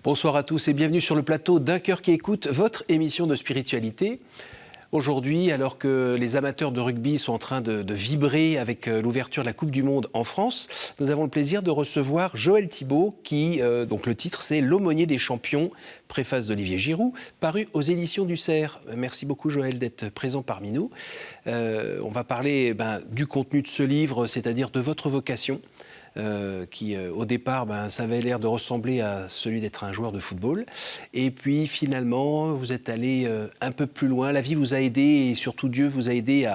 Bonsoir à tous et bienvenue sur le plateau d'Un cœur qui écoute, votre émission de spiritualité. Aujourd'hui, alors que les amateurs de rugby sont en train de vibrer avec l'ouverture de la Coupe du Monde en France, nous avons le plaisir de recevoir Joël Thibaut, qui, donc le titre, c'est L'aumônier des champions, préface d'Olivier Giroud, paru aux éditions du Cerf. Merci beaucoup Joël d'être présent parmi nous. On va parler du contenu de ce livre, c'est-à-dire de votre vocation. Qui au départ ça avait l'air de ressembler à celui d'être un joueur de football, et puis finalement vous êtes allé un peu plus loin, la vie vous a aidé et surtout Dieu vous a aidé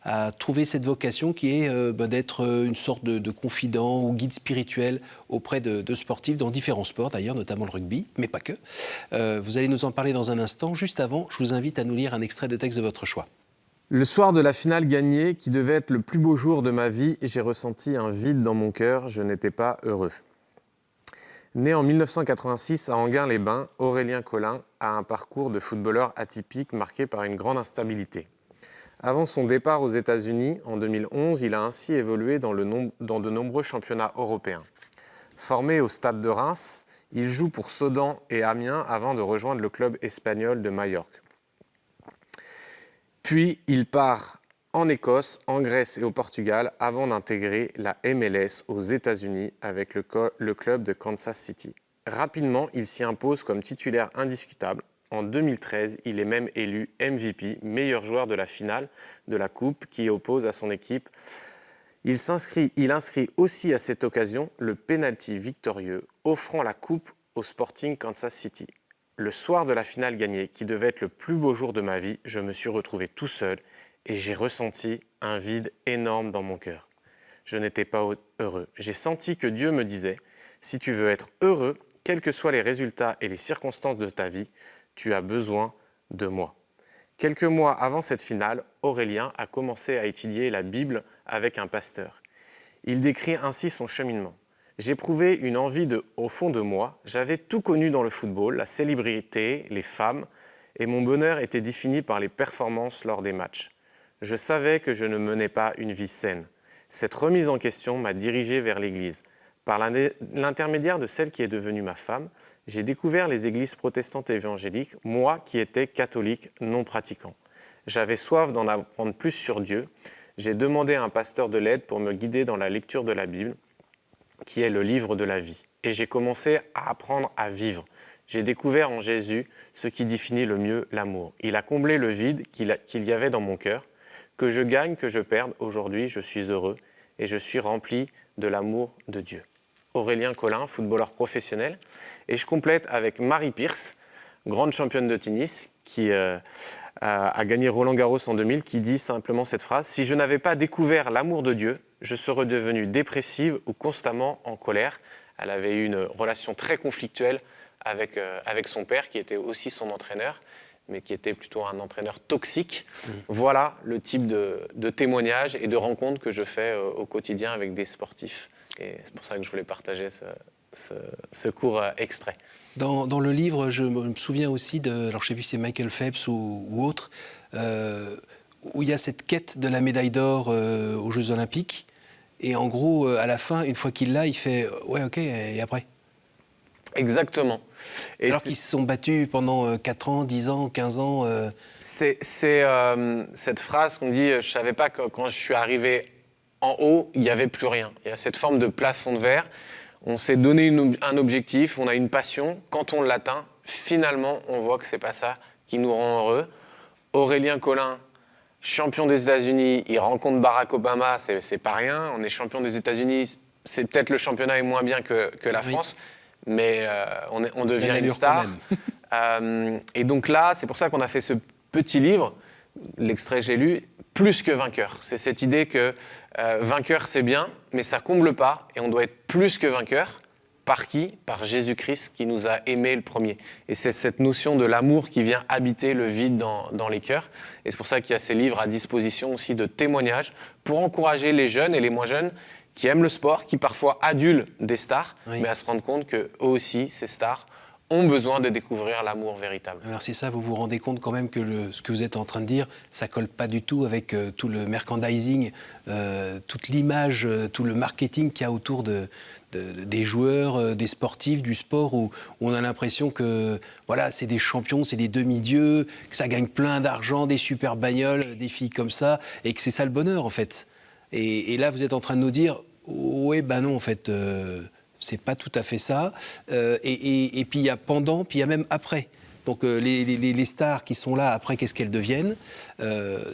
à trouver cette vocation qui est d'être une sorte de confident ou guide spirituel auprès de sportifs dans différents sports d'ailleurs, notamment le rugby, mais pas que. Vous allez nous en parler dans un instant. Juste avant, je vous invite à nous lire un extrait de texte de votre choix. Le soir de la finale gagnée, qui devait être le plus beau jour de ma vie, j'ai ressenti un vide dans mon cœur, je n'étais pas heureux. Né en 1986 à Enghien-les-Bains, Aurélien Collin a un parcours de footballeur atypique marqué par une grande instabilité. Avant son départ aux États-Unis, en 2011, il a ainsi évolué dans de nombreux championnats européens. Formé au Stade de Reims, il joue pour Sedan et Amiens avant de rejoindre le club espagnol de Majorque. Puis, il part en Écosse, en Grèce et au Portugal avant d'intégrer la MLS aux États-Unis avec le club de Kansas City. Rapidement, il s'y impose comme titulaire indiscutable. En 2013, il est même élu MVP, meilleur joueur de la finale de la Coupe qui oppose à son équipe. Il inscrit aussi à cette occasion le pénalty victorieux, offrant la Coupe au Sporting Kansas City. Le soir de la finale gagnée, qui devait être le plus beau jour de ma vie, je me suis retrouvé tout seul et j'ai ressenti un vide énorme dans mon cœur. Je n'étais pas heureux. J'ai senti que Dieu me disait « Si tu veux être heureux, quels que soient les résultats et les circonstances de ta vie, tu as besoin de moi. » Quelques mois avant cette finale, Aurélien a commencé à étudier la Bible avec un pasteur. Il décrit ainsi son cheminement. J'éprouvais une envie au fond de moi. J'avais tout connu dans le football, la célébrité, les femmes, et mon bonheur était défini par les performances lors des matchs. Je savais que je ne menais pas une vie saine. Cette remise en question m'a dirigé vers l'Église. Par l'intermédiaire de celle qui est devenue ma femme, j'ai découvert les églises protestantes évangéliques, moi qui étais catholique non pratiquant. J'avais soif d'en apprendre plus sur Dieu. J'ai demandé à un pasteur de l'aide pour me guider dans la lecture de la Bible, qui est le livre de la vie. Et j'ai commencé à apprendre à vivre. J'ai découvert en Jésus ce qui définit le mieux l'amour. Il a comblé le vide qu'il y avait dans mon cœur. Que je gagne, que je perde, aujourd'hui je suis heureux et je suis rempli de l'amour de Dieu. Aurélien Collin, footballeur professionnel. Et je complète avec Marie Pierce, grande championne de tennis, qui a gagné Roland-Garros en 2000, qui dit simplement cette phrase « Si je n'avais pas découvert l'amour de Dieu, je serais devenue dépressive ou constamment en colère. » Elle avait eu une relation très conflictuelle avec son père, qui était aussi son entraîneur, mais qui était plutôt un entraîneur toxique. Voilà le type de témoignage et de rencontres que je fais au quotidien avec des sportifs. Et c'est pour ça que je voulais partager ce court extrait. Dans le livre, je me souviens aussi alors je ne sais plus si c'est Michael Phelps ou autre, où il y a cette quête de la médaille d'or aux Jeux Olympiques. Et en gros, à la fin, une fois qu'il l'a, il fait « Ouais, ok, et après ?» Exactement. Et alors qu'ils se sont battus pendant 4 ans, 10 ans, 15 ans. C'est cette phrase qu'on dit « Je ne savais pas que quand je suis arrivé en haut, il n'y avait plus rien. » Il y a cette forme de plafond de verre. On s'est donné un objectif, on a une passion. Quand on l'atteint, finalement, on voit que ce n'est pas ça qui nous rend heureux. Aurélien Collin, champion des États-Unis, il rencontre Barack Obama, c'est pas rien. On est champion des États-Unis, c'est peut-être le championnat est moins bien que la France, mais on devient une star. Et donc là, c'est pour ça qu'on a fait ce petit livre, l'extrait j'ai lu, plus que vainqueur. C'est cette idée que vainqueur c'est bien, mais ça comble pas, et on doit être plus que vainqueur. Par qui ? Par Jésus-Christ qui nous a aimés le premier. Et c'est cette notion de l'amour qui vient habiter le vide dans les cœurs. Et c'est pour ça qu'il y a ces livres à disposition aussi de témoignages pour encourager les jeunes et les moins jeunes qui aiment le sport, qui parfois adulent des stars, mais à se rendre compte qu'eux aussi, ces stars, ont besoin de découvrir l'amour véritable. Alors c'est ça, vous vous rendez compte quand même que ce que vous êtes en train de dire, ça colle pas du tout avec tout le merchandising, toute l'image, tout le marketing qu'il y a autour des joueurs, des sportifs, du sport, où on a l'impression que voilà, c'est des champions, c'est des demi-dieux, que ça gagne plein d'argent, des super bagnoles, des filles comme ça, et que c'est ça le bonheur en fait. Et là, vous êtes en train de nous dire, ouais, ben non, en fait, c'est pas tout à fait ça. Et puis il y a pendant, puis il y a même après. Donc les stars qui sont là après, qu'est-ce qu'elles deviennent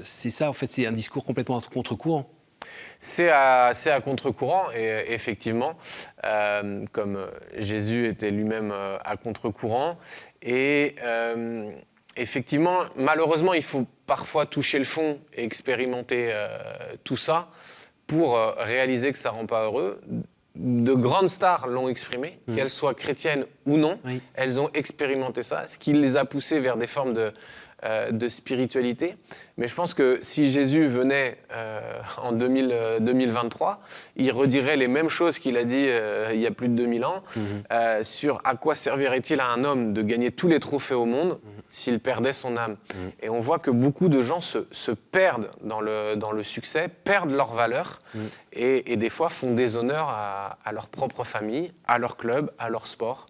c'est ça, en fait, c'est un discours complètement à contre-courant. C'est à contre-courant et effectivement, comme Jésus était lui-même à contre-courant. Et effectivement, malheureusement, il faut parfois toucher le fond et expérimenter tout ça pour réaliser que ça ne rend pas heureux. De grandes stars l'ont exprimé, qu'elles soient chrétiennes ou non. Oui. Elles ont expérimenté ça, ce qui les a poussées vers des formes de spiritualité. Mais je pense que si Jésus venait en 2023, il redirait les mêmes choses qu'il a dit il y a plus de 2000 ans sur à quoi servirait-il à un homme de gagner tous les trophées au monde s'il perdait son âme. Et on voit que beaucoup de gens se perdent dans le succès, perdent leur valeur et des fois font déshonneur à leur propre famille, à leur club, à leur sport.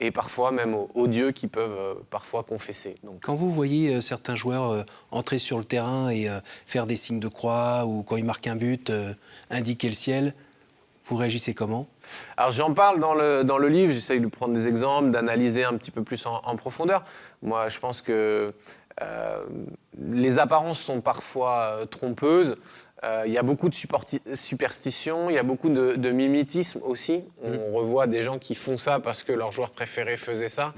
Et parfois même aux dieux qui peuvent parfois confesser. Donc. Quand vous voyez certains joueurs entrer sur le terrain et faire des signes de croix, ou quand ils marquent un but, indiquer le ciel, vous réagissez comment ? Alors j'en parle dans le livre, j'essaye de prendre des exemples, d'analyser un petit peu plus en profondeur. Moi, je pense que les apparences sont parfois trompeuses. Il y a beaucoup de superstitions, il y a beaucoup de mimétisme aussi. On revoit des gens qui font ça parce que leur joueur préféré faisait ça,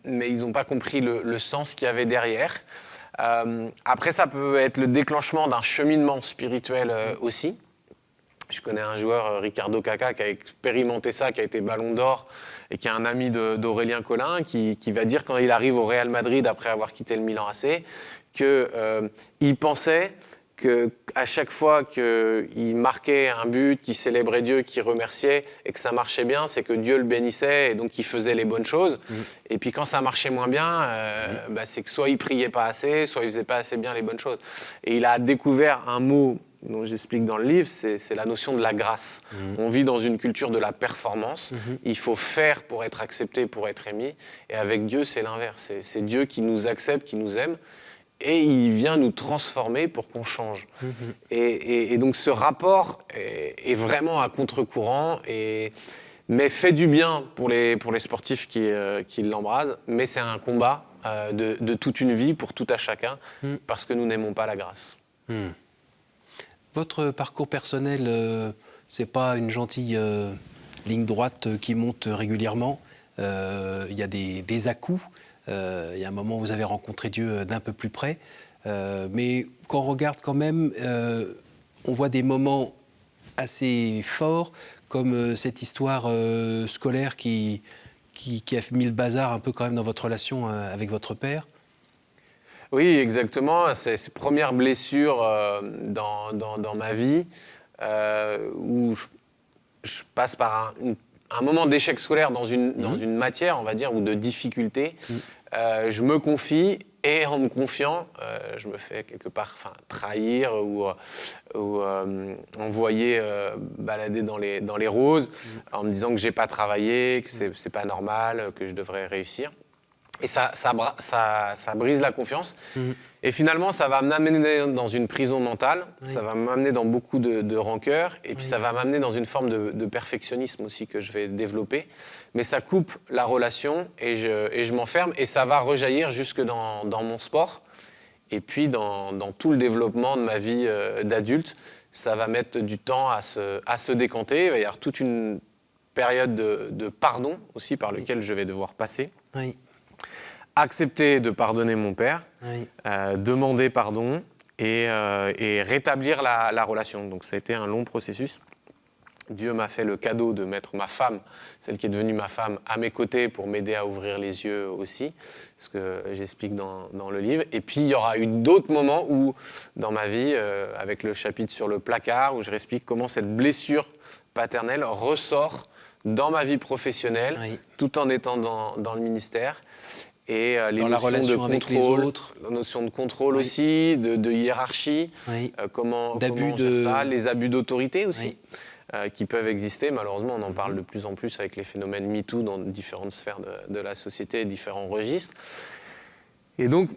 mais ils n'ont pas compris le sens qu'il y avait derrière. Après, ça peut être le déclenchement d'un cheminement spirituel aussi. Je connais un joueur, Ricardo Caca, qui a expérimenté ça, qui a été Ballon d'Or, et qui est un ami d'Aurélien Collin, qui va dire quand il arrive au Real Madrid, après avoir quitté le Milan AC, qu'il pensait qu'à chaque fois qu'il marquait un but, qu'il célébrait Dieu, qu'il remerciait, et que ça marchait bien, c'est que Dieu le bénissait, et donc qu'il faisait les bonnes choses. Et puis quand ça marchait moins bien, c'est que soit il priait pas assez, soit il faisait pas assez bien les bonnes choses. Et il a découvert un mot dont j'explique dans le livre, c'est la notion de la grâce. On vit dans une culture de la performance. Il faut faire pour être accepté, pour être aimé. Et avec Dieu, c'est l'inverse. C'est Dieu qui nous accepte, qui nous aime. Et il vient nous transformer pour qu'on change. Et donc ce rapport est vraiment à contre-courant, mais fait du bien pour les sportifs qui l'embrasent. Mais c'est un combat de toute une vie pour tout à chacun, parce que nous n'aimons pas la grâce. Votre parcours personnel, c'est pas une gentille ligne droite qui monte régulièrement. Il y a des à-coups. Il y a un moment où vous avez rencontré Dieu d'un peu plus près. Mais quand on regarde quand même, on voit des moments assez forts, comme cette histoire scolaire qui a mis le bazar un peu quand même dans votre relation avec votre père. Oui, exactement. C'est ces premières blessures dans ma vie où je passe par un moment d'échec scolaire dans une matière, on va dire, ou de difficulté. Je me confie et en me confiant, je me fais quelque part trahir ou envoyer balader dans les roses en me disant que j'ai pas travaillé, que c'est pas normal, que je devrais réussir. Et ça brise la confiance. Et finalement, ça va m'amener dans une prison mentale, ça va m'amener dans beaucoup de rancœur, et puis ça va m'amener dans une forme de perfectionnisme aussi que je vais développer. Mais ça coupe la relation, et je m'enferme, et ça va rejaillir jusque dans mon sport. Et puis dans tout le développement de ma vie d'adulte, ça va mettre du temps à se décanter. Il va y avoir toute une période de pardon aussi par lequel je vais devoir passer. Oui. Accepter de pardonner mon père, demander pardon et rétablir la relation. Donc ça a été un long processus. Dieu m'a fait le cadeau de mettre ma femme, celle qui est devenue ma femme, à mes côtés pour m'aider à ouvrir les yeux aussi, ce que j'explique dans le livre. Et puis il y aura eu d'autres moments où, dans ma vie, avec le chapitre sur le placard, où je explique comment cette blessure paternelle ressort dans ma vie professionnelle, Oui. tout en étant dans le ministère. Et les Dans la notions de relation avec les contrôle, autres. la notion de contrôle Oui. aussi, de hiérarchie, Oui. comment D'abus on gère de- ça, les abus d'autorité aussi, Oui. qui peuvent exister. Malheureusement, on en parle de plus en plus avec les phénomènes MeToo dans différentes sphères de la société et différents registres. Et donc,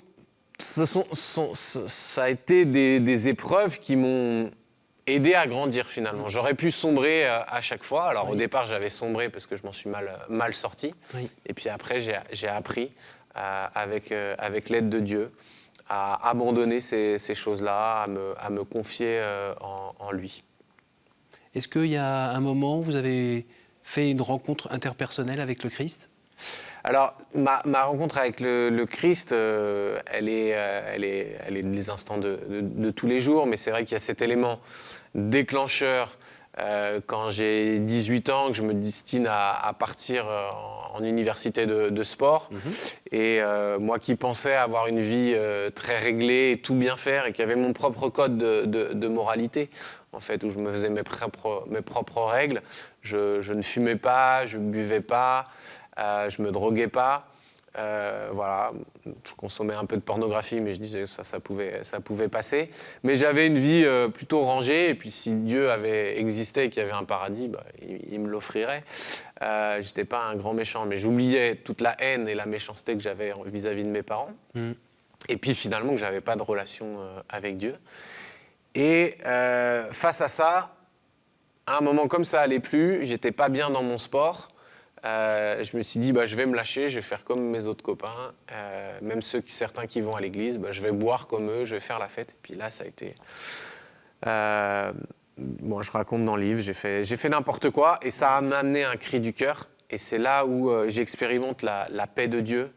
ça a été des épreuves qui m'ont aidé à grandir finalement. J'aurais pu sombrer à chaque fois. Alors au départ, j'avais sombré parce que je m'en suis mal sorti. Oui. Et puis après, j'ai appris avec l'aide de Dieu à abandonner ces choses-là, à me confier en lui. Est-ce qu'il y a un moment où vous avez fait une rencontre interpersonnelle avec le Christ ? Alors, ma rencontre avec le Christ, elle est des instants de tous les jours, mais c'est vrai qu'il y a cet élément déclencheur quand j'ai 18 ans, que je me destine à partir en université de sport. Et moi qui pensais avoir une vie très réglée et tout bien faire, et qui avait mon propre code de moralité, en fait, où je me faisais mes propres règles. Je ne fumais pas, je ne buvais pas. Je me droguais pas, voilà, je consommais un peu de pornographie, mais je disais que ça pouvait passer. Mais j'avais une vie plutôt rangée, et puis si Dieu avait existé et qu'il y avait un paradis, il me l'offrirait. J'étais pas un grand méchant, mais j'oubliais toute la haine et la méchanceté que j'avais vis-à-vis de mes parents. Et puis finalement que j'avais pas de relation avec Dieu. Et face à ça, à un moment comme ça allait plus, j'étais pas bien dans mon sport. Je me suis dit, je vais me lâcher, je vais faire comme mes autres copains, même certains qui vont à l'église, je vais boire comme eux, je vais faire la fête. Et puis là, ça a été... je raconte dans le livre, j'ai fait n'importe quoi, et ça m'a amené un cri du cœur. Et c'est là où j'expérimente la paix de Dieu.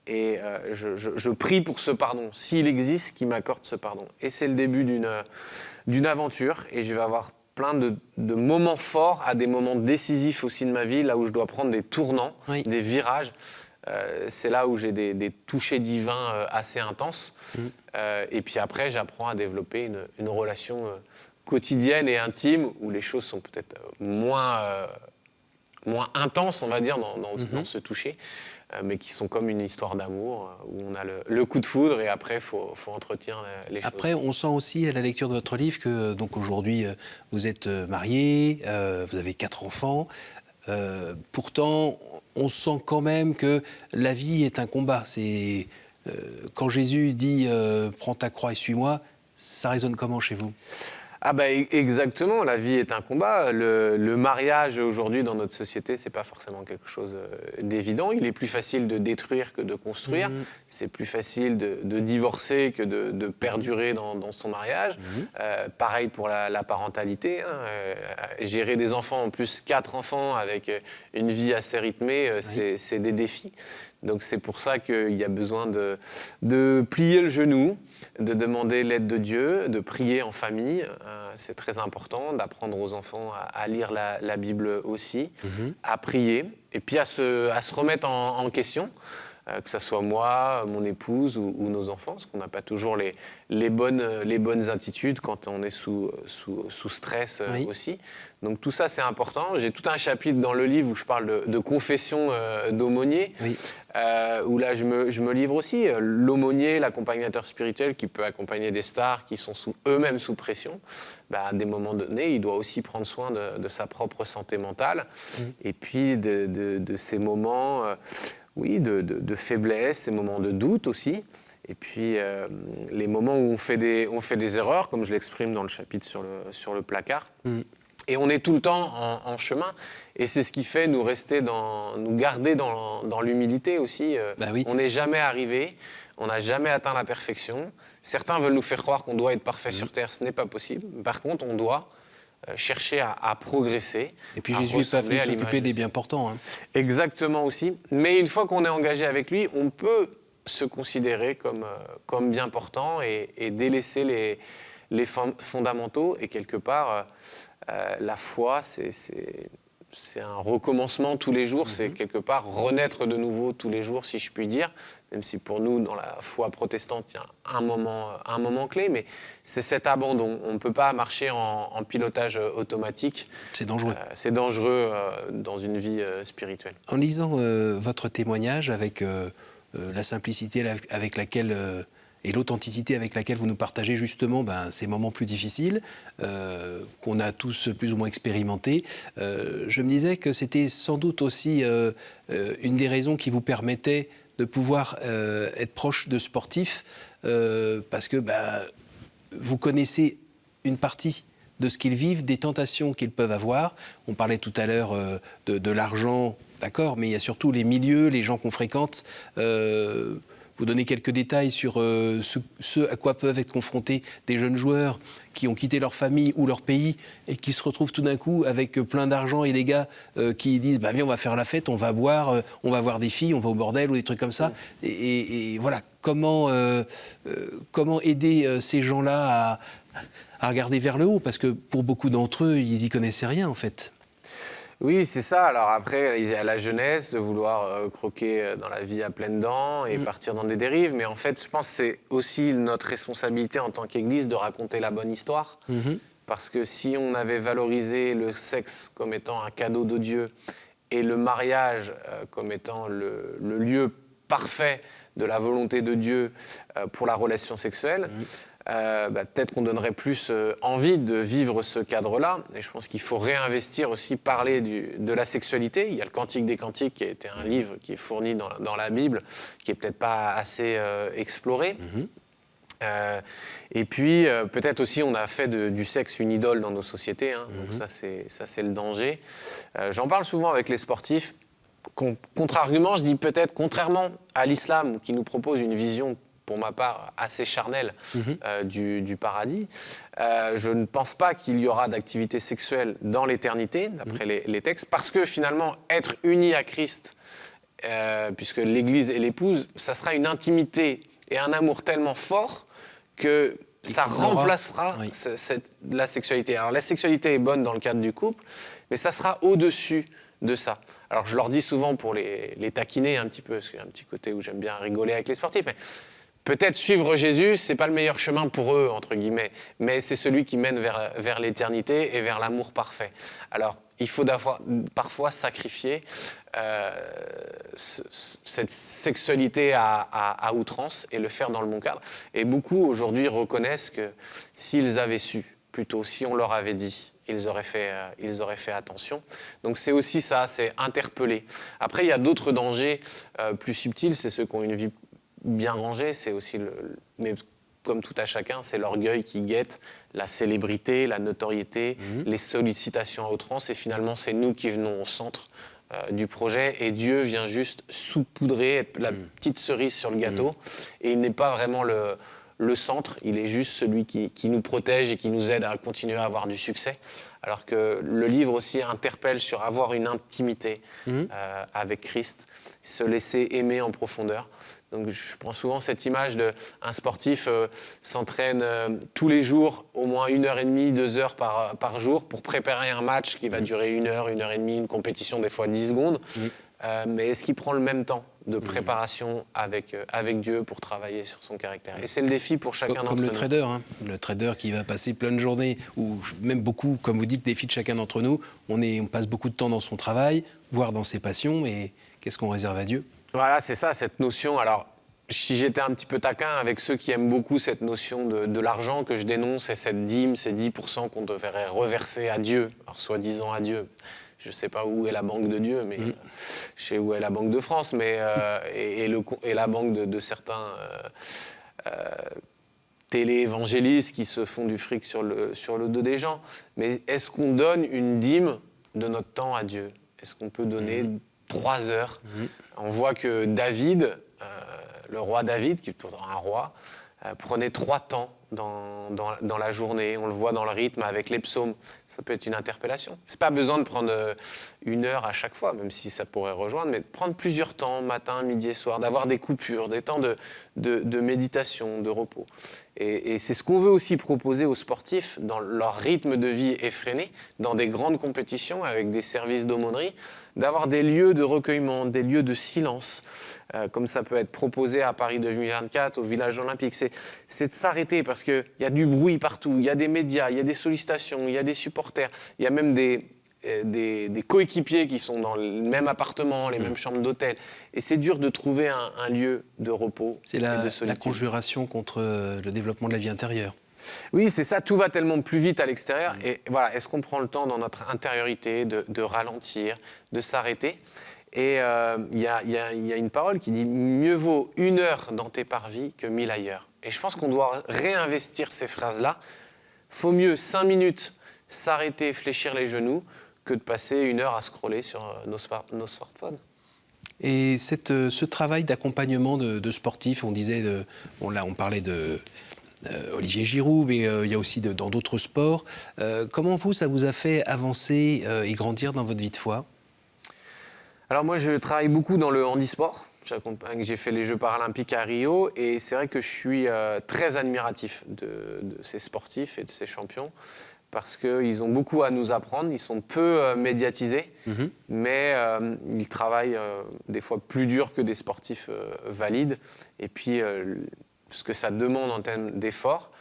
Et je prie pour ce pardon, s'il existe, qu'il m'accorde ce pardon. Et c'est le début d'une aventure, et je vais avoir plein de moments forts à des moments décisifs aussi de ma vie, là où je dois prendre des tournants, des virages. C'est là où j'ai des touchés divins assez intenses. Et puis après, j'apprends à développer une relation quotidienne et intime, où les choses sont peut-être moins intenses, on va dire, dans ce toucher, mais qui sont comme une histoire d'amour, où on a le coup de foudre, et après, il faut entretenir les choses. Après, on sent aussi à la lecture de votre livre que, donc aujourd'hui, vous êtes marié, vous avez 4 enfants. Pourtant, on sent quand même que la vie est un combat. C'est, quand Jésus dit « Prends ta croix et suis-moi », ça résonne comment chez vous ? Exactement, la vie est un combat. Le mariage aujourd'hui dans notre société, c'est pas forcément quelque chose d'évident. Il est plus facile de détruire que de construire. C'est plus facile de divorcer que de perdurer dans son mariage. Pareil pour la parentalité. Gérer des enfants, en plus 4 enfants avec une vie assez rythmée, c'est des défis. Donc c'est pour ça qu'il y a besoin de plier le genou, de demander l'aide de Dieu, de prier en famille. C'est très important, d'apprendre aux enfants à lire la Bible aussi, à prier, et puis à se remettre en question, que ce soit moi, mon épouse ou nos enfants, parce qu'on n'a pas toujours les bonnes attitudes quand on est sous stress aussi. Donc tout ça, c'est important. J'ai tout un chapitre dans le livre où je parle de confession d'aumônier, où là, je me livre aussi. L'aumônier, l'accompagnateur spirituel qui peut accompagner des stars qui sont eux-mêmes sous pression, à des moments donnés, il doit aussi prendre soin de sa propre santé mentale, et puis de ces moments... de faiblesse, ces moments de doute aussi. Et puis, les moments où on fait des erreurs, comme je l'exprime dans le chapitre sur le placard. Et on est tout le temps en chemin. Et c'est ce qui fait nous garder dans l'humilité aussi. On n'est jamais arrivé, on n'a jamais atteint la perfection. Certains veulent nous faire croire qu'on doit être parfait sur Terre, ce n'est pas possible. Par contre, on doit chercher à progresser. Et puis Jésus n'est pas venu s'occuper des bien portants. Exactement aussi. Mais une fois qu'on est engagé avec lui, on peut se considérer comme bien portant et délaisser les fondamentaux. Et quelque part, la foi, c'est c'est un recommencement tous les jours, c'est quelque part renaître de nouveau tous les jours, si je puis dire, même si pour nous, dans la foi protestante, il y a un moment clé, mais c'est cet abandon. On ne peut pas marcher en pilotage automatique. C'est dangereux. C'est dangereux dans une vie spirituelle. En lisant votre témoignage avec la simplicité avec laquelle... et l'authenticité avec laquelle vous nous partagez justement ces moments plus difficiles, qu'on a tous plus ou moins expérimentés, je me disais que c'était sans doute aussi une des raisons qui vous permettait de pouvoir être proche de sportifs, parce que vous connaissez une partie de ce qu'ils vivent, des tentations qu'ils peuvent avoir. On parlait tout à l'heure de l'argent, d'accord, mais il y a surtout les milieux, les gens qu'on fréquente. Vous donnez quelques détails sur ce à quoi peuvent être confrontés des jeunes joueurs qui ont quitté leur famille ou leur pays et qui se retrouvent tout d'un coup avec plein d'argent et des gars qui disent viens, on va faire la fête, on va boire, on va voir des filles, on va au bordel ou des trucs comme ça. Et voilà, comment aider ces gens-là à regarder vers le haut, parce que pour beaucoup d'entre eux, ils y connaissaient rien en fait. Oui, c'est ça. Alors après, il y a la jeunesse de vouloir croquer dans la vie à pleines dents et partir dans des dérives. Mais en fait, je pense que c'est aussi notre responsabilité en tant qu'Église de raconter la bonne histoire. Parce que si on avait valorisé le sexe comme étant un cadeau de Dieu et le mariage comme étant le lieu parfait de la volonté de Dieu pour la relation sexuelle, peut-être qu'on donnerait plus envie de vivre ce cadre-là. Et je pense qu'il faut réinvestir aussi, parler de la sexualité. Il y a le Cantique des Cantiques qui a été un livre qui est fourni dans la Bible, qui n'est peut-être pas assez exploré. Et puis, peut-être aussi, on a fait du sexe une idole dans nos sociétés. Donc ça, c'est le danger. J'en parle souvent avec les sportifs. Contre-argument, je dis peut-être, contrairement à l'islam, qui nous propose une vision, pour ma part, assez charnelle du paradis, je ne pense pas qu'il y aura d'activité sexuelle dans l'éternité, d'après les textes, parce que finalement, être unis à Christ, puisque l'Église est l'épouse, ça sera une intimité et un amour tellement fort que ça remplacera la sexualité. Alors la sexualité est bonne dans le cadre du couple, mais ça sera au-dessus de ça. Alors je leur dis souvent pour les taquiner un petit peu, parce qu'il y a un petit côté où j'aime bien rigoler avec les sportifs, mais peut-être suivre Jésus, c'est pas le meilleur chemin pour eux, entre guillemets, mais c'est celui qui mène vers l'éternité et vers l'amour parfait. Alors il faut parfois sacrifier cette sexualité à outrance et le faire dans le bon cadre. Et beaucoup aujourd'hui reconnaissent que s'ils avaient su, plutôt si on leur avait dit, ils auraient fait attention. Donc c'est aussi ça, c'est interpeller. Après, il y a d'autres dangers plus subtils, c'est ceux qui ont une vie bien rangée, c'est aussi mais comme tout à chacun, c'est l'orgueil qui guette la célébrité, la notoriété, les sollicitations à outrance, et finalement c'est nous qui venons au centre du projet, et Dieu vient juste saupoudrer, être la petite cerise sur le gâteau, et il n'est pas vraiment le centre, il est juste celui qui nous protège et qui nous aide à continuer à avoir du succès. Alors que le livre aussi interpelle sur avoir une intimité avec Christ, se laisser aimer en profondeur. Donc je prends souvent cette image d'un sportif s'entraîne tous les jours, au moins 1h30, 2 heures par jour, pour préparer un match qui va durer 1 heure, 1h30, une compétition des fois 10 secondes. Mais est-ce qu'il prend le même temps de préparation avec Dieu pour travailler sur son caractère? Et c'est le défi pour chacun d'entre nous. Comme le trader, le trader qui va passer plein de journées, ou même beaucoup, comme vous dites, le défi de chacun d'entre nous. On passe beaucoup de temps dans son travail, voire dans ses passions, et qu'est-ce qu'on réserve à Dieu? Voilà, c'est ça, cette notion. Alors, si j'étais un petit peu taquin avec ceux qui aiment beaucoup cette notion de l'argent que je dénonce, et cette dîme, ces 10% qu'on devrait reverser à Dieu, alors soi-disant à Dieu. Je ne sais pas où est la Banque de Dieu, mais je sais où est la Banque de France, mais, et la banque de certains télé-évangélistes qui se font du fric sur le dos des gens. Mais est-ce qu'on donne une dîme de notre temps à Dieu? Est-ce qu'on peut donner 3 heures? On voit que David, le roi David, qui est pourtant un roi, prenait 3 temps dans la journée. On le voit dans le rythme avec les psaumes. Ça peut être une interpellation. C'est pas besoin de prendre 1 heure à chaque fois, même si ça pourrait rejoindre, mais de prendre plusieurs temps, matin, midi et soir, d'avoir des coupures, des temps de méditation, de repos. Et c'est ce qu'on veut aussi proposer aux sportifs dans leur rythme de vie effréné, dans des grandes compétitions avec des services d'aumônerie, d'avoir des lieux de recueillement, des lieux de silence, comme ça peut être proposé à Paris 2024, au village olympique. C'est de s'arrêter parce qu'il y a du bruit partout, il y a des médias, il y a des sollicitations, il y a des supporters, il y a même des coéquipiers qui sont dans le même appartement, les mêmes chambres d'hôtel. Et c'est dur de trouver un lieu de repos et de solitude. C'est la conjuration contre le développement de la vie intérieure. Oui, c'est ça, tout va tellement plus vite à l'extérieur. Et voilà, est-ce qu'on prend le temps dans notre intériorité de ralentir, de s'arrêter ? Et il y a une parole qui dit « Mieux vaut 1 heure dans tes parvis que 1000 ailleurs ». Et je pense qu'on doit réinvestir ces phrases-là. Faut mieux 5 minutes s'arrêter, fléchir les genoux, que de passer 1 heure à scroller sur nos smartphones. Et ce travail d'accompagnement de sportifs, on disait, on parlait de Olivier Giroud, mais il y a aussi dans d'autres sports. Comment ça vous a fait avancer et grandir dans votre vie de foi ? Alors moi, je travaille beaucoup dans le handisport. J'ai fait les Jeux paralympiques à Rio et c'est vrai que je suis très admiratif de ces sportifs et de ces champions parce qu'ils ont beaucoup à nous apprendre. Ils sont peu médiatisés, mais ils travaillent des fois plus dur que des sportifs valides. Et puis, ce que ça demande en termes d'effort,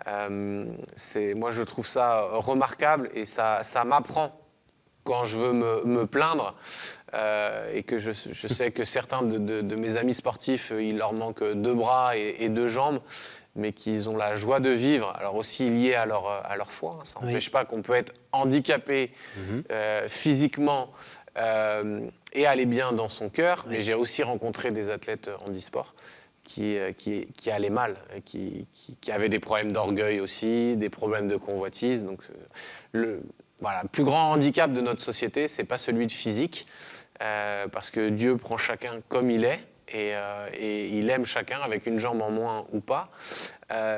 moi je trouve ça remarquable et ça m'apprend quand je veux me plaindre et que je sais que certains de mes amis sportifs, il leur manque 2 bras et 2 jambes, mais qu'ils ont la joie de vivre, alors aussi lié à leur foi. Ça n'empêche pas qu'on peut être handicapé physiquement et aller bien dans son cœur, mais j'ai aussi rencontré des athlètes handisport qui allaient mal, qui avaient des problèmes d'orgueil aussi, des problèmes de convoitise. Donc, le plus grand handicap de notre société, c'est pas celui de physique, parce que Dieu prend chacun comme il est, et il aime chacun avec une jambe en moins ou pas,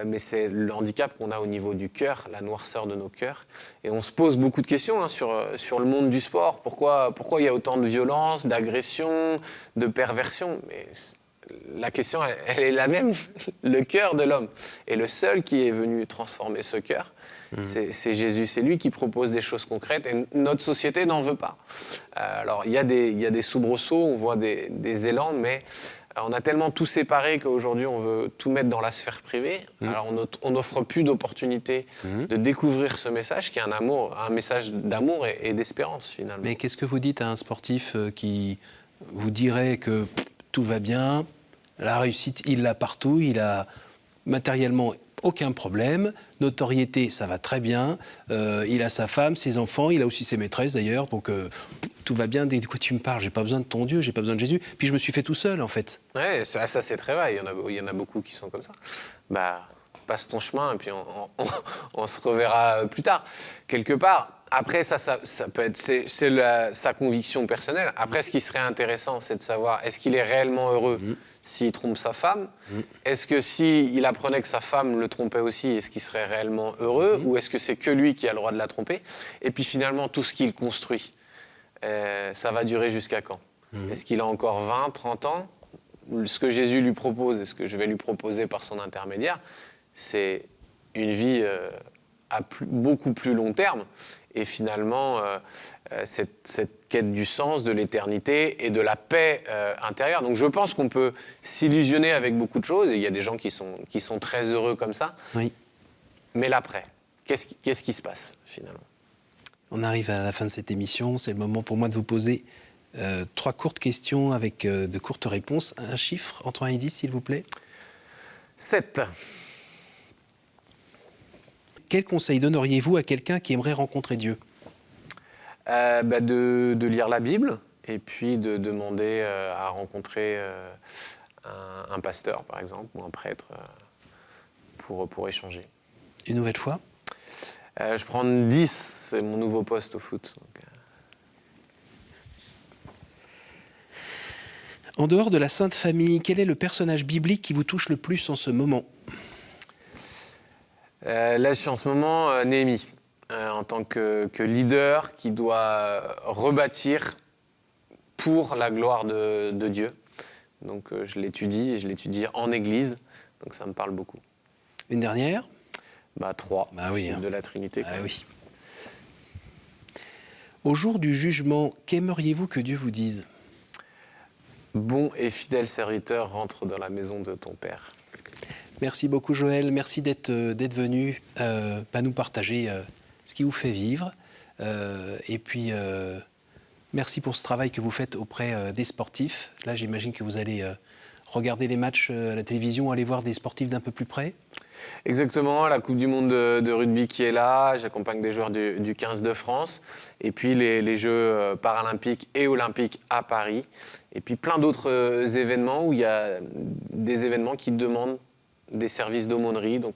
mais c'est le handicap qu'on a au niveau du cœur, la noirceur de nos cœurs. Et on se pose beaucoup de questions sur le monde du sport. Pourquoi il y a autant de violence, d'agression, de perversion ? Mais la question, elle est la même, le cœur de l'homme. Et le seul qui est venu transformer ce cœur, c'est Jésus. C'est lui qui propose des choses concrètes et notre société n'en veut pas. Alors, il y a des soubresauts, on voit des élans, mais on a tellement tout séparé qu'aujourd'hui, on veut tout mettre dans la sphère privée. Alors, on n'offre plus d'opportunité de découvrir ce message qui est un message d'amour et d'espérance, finalement. Mais qu'est-ce que vous dites à un sportif qui vous dirait que tout va bien, la réussite, il l'a partout, il a matériellement aucun problème, notoriété, ça va très bien, il a sa femme, ses enfants, il a aussi ses maîtresses d'ailleurs, donc tout va bien. De quoi tu me parles ? J'ai pas besoin de ton Dieu, j'ai pas besoin de Jésus, puis je me suis fait tout seul en fait. Ouais, ça c'est très vrai, il y en a beaucoup qui sont comme ça. Passe ton chemin et puis on se reverra plus tard. Quelque part, après ça peut être sa conviction personnelle. Après, ce qui serait intéressant, c'est de savoir est-ce qu'il est réellement heureux s'il trompe sa femme ? Est-ce que s'il apprenait que sa femme le trompait aussi, est-ce qu'il serait réellement heureux ? Ou est-ce que c'est que lui qui a le droit de la tromper ? Et puis finalement, tout ce qu'il construit, ça va durer jusqu'à quand ? Est-ce qu'il a encore 20, 30 ans ? Ce que Jésus lui propose et ce que je vais lui proposer par son intermédiaire, c'est une vie à beaucoup plus long terme. Et finalement, cette quête du sens, de l'éternité et de la paix intérieure. Donc je pense qu'on peut s'illusionner avec beaucoup de choses. Et il y a des gens qui sont très heureux comme ça. Oui. Mais l'après, qu'est-ce qui se passe finalement ? On arrive à la fin de cette émission. C'est le moment pour moi de vous poser 3 courtes questions avec de courtes réponses. Un chiffre entre 1 et 10, s'il vous plaît. 7. Quel conseil donneriez-vous à quelqu'un qui aimerait rencontrer Dieu ? De lire la Bible et puis de demander à rencontrer un pasteur, par exemple, ou un prêtre pour échanger. Une nouvelle fois ? Je prends 10, c'est mon nouveau poste au foot. Donc, En dehors de la Sainte Famille, quel est le personnage biblique qui vous touche le plus en ce moment ? Là, je suis en ce moment Néhémie, en tant que leader qui doit rebâtir pour la gloire de Dieu. Donc je l'étudie en église, donc ça me parle beaucoup. Une dernière ? 3, Oui, de la Trinité. Oui. Au jour du jugement, qu'aimeriez-vous que Dieu vous dise ? Bon et fidèle serviteur, rentre dans la maison de ton Père. Merci beaucoup Joël, merci d'être venu nous partager ce qui vous fait vivre. Et puis, merci pour ce travail que vous faites auprès des sportifs. Là, j'imagine que vous allez regarder les matchs à la télévision, aller voir des sportifs d'un peu plus près. Exactement, la Coupe du Monde de rugby qui est là, j'accompagne des joueurs du 15 de France, et puis les Jeux paralympiques et olympiques à Paris, et puis plein d'autres événements où il y a des événements qui demandent des services d'aumônerie, donc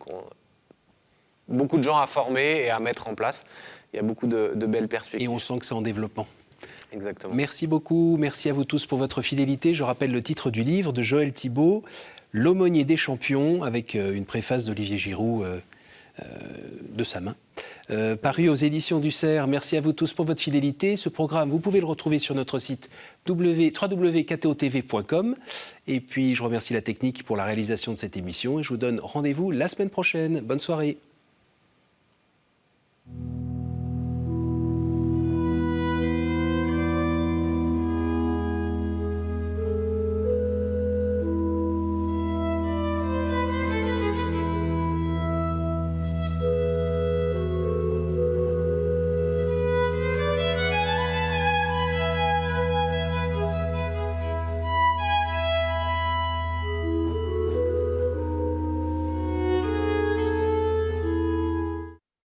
beaucoup de gens à former et à mettre en place. Il y a beaucoup de belles perspectives. Et on sent que c'est en développement. Exactement. Merci beaucoup, merci à vous tous pour votre fidélité. Je rappelle le titre du livre de Joël Thibaut, L'aumônier des champions, avec une préface d'Olivier Giroud de sa main. Paru aux éditions du Cerf. Merci à vous tous pour votre fidélité. Ce programme, vous pouvez le retrouver sur notre site www.ktotv.com. Et puis, je remercie la technique pour la réalisation de cette émission et je vous donne rendez-vous la semaine prochaine. Bonne soirée.